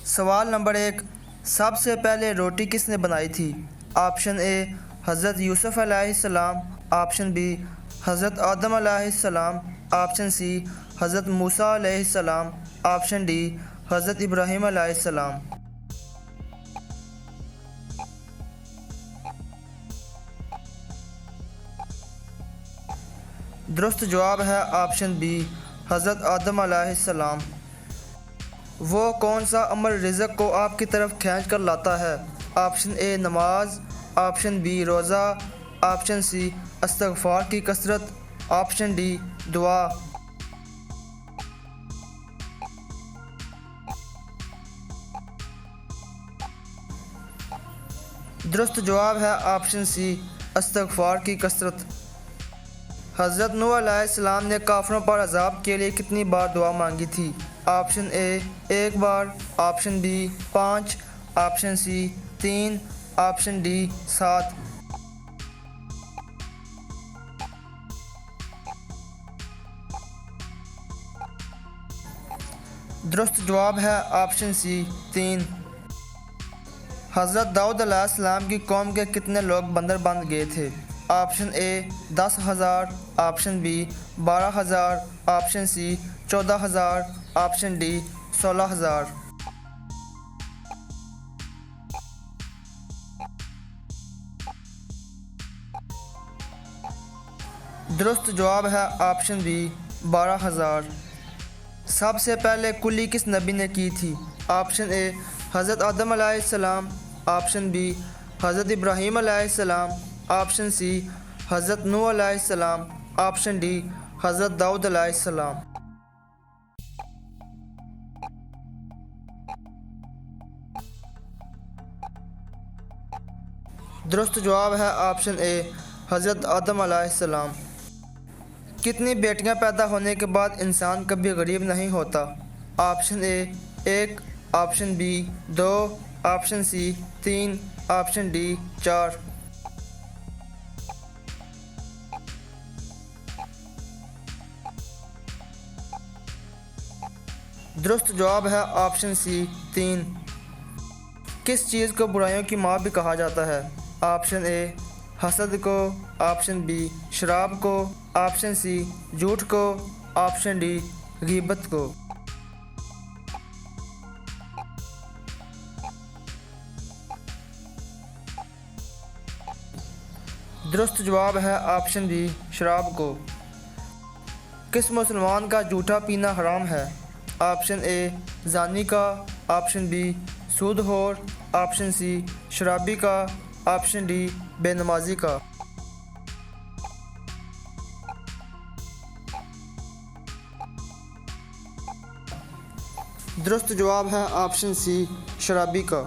सवाल नंबर 1, सबसे पहले रोटी किसने बनाई थी? ऑप्शन ए हज़रत यूसुफ़ अलैहिस्सलाम, ऑप्शन बी हज़रत आदम अलैहिस्सलाम, ऑप्शन सी हज़रत मूसा अलैहिस्सलाम, ऑप्शन डी हज़रत इब्राहीम अलैहिस्सलाम। दुरुस्त जवाब है ऑप्शन बी हज़रत आदम अलैहिस्सलाम। वो कौन सा अमल रिज़्क़ को आपकी तरफ खींच कर लाता है? ऑप्शन ए नमाज, ऑप्शन बी रोज़ा, ऑप्शन सी इस्तिग़फ़ार की कसरत, ऑप्शन डी दुआ। दुरुस्त जवाब है ऑप्शन सी इस्तिग़फ़ार की कसरत। हज़रत नूह अलैहिस्सलाम ने काफ़िरों पर अज़ाब के लिए कितनी बार दुआ मांगी थी? ऑप्शन ए 1 बार, option B 5, option C 3, option D 7। दुरुस्त जवाब है ऑप्शन सी 3। हज़रत दाऊद अलैहिस्सलाम की कौम के कितने लोग बंदर बन गए थे? Option A 10,000, option B 12,000, option C 14,000, option D 16,000। दुरुस्त जवाब है ऑप्शन बी 12,000। सबसे पहले कुली किस नबी ने की थी? ऑप्शन ए हज़रत आदम अलैहिस्सलाम, ऑप्शन बी हज़रत इब्राहीम अलैहिस्सलाम, ऑप्शन सी हज़रत नूह अलैहिस्सलाम, ऑप्शन डी हज़रत दाऊद अलैहिस्सलाम। दुरुस्त जवाब है ऑप्शन ए हज़रत आदम अलैहिस्सलाम। कितनी बेटियां पैदा होने के बाद इंसान कभी गरीब नहीं होता? Option A 1, option B 2, option C 3, option D 4। दुरुस्त जवाब है ऑप्शन सी 3। किस चीज़ को बुराइयों की माँ भी कहा जाता है? ऑप्शन ए हसद को, ऑप्शन बी शराब को, ऑप्शन सी झूठ को, ऑप्शन डी गीबत को। दुरुस्त जवाब है ऑप्शन बी शराब को। किस मुसलमान का जूठा पीना हराम है? ऑप्शन ए जानी का, ऑप्शन बी सूदखोर, ऑप्शन सी शराबी का, ऑप्शन डी बेनमाजी का। दुरुस्त जवाब है ऑप्शन सी शराबी का।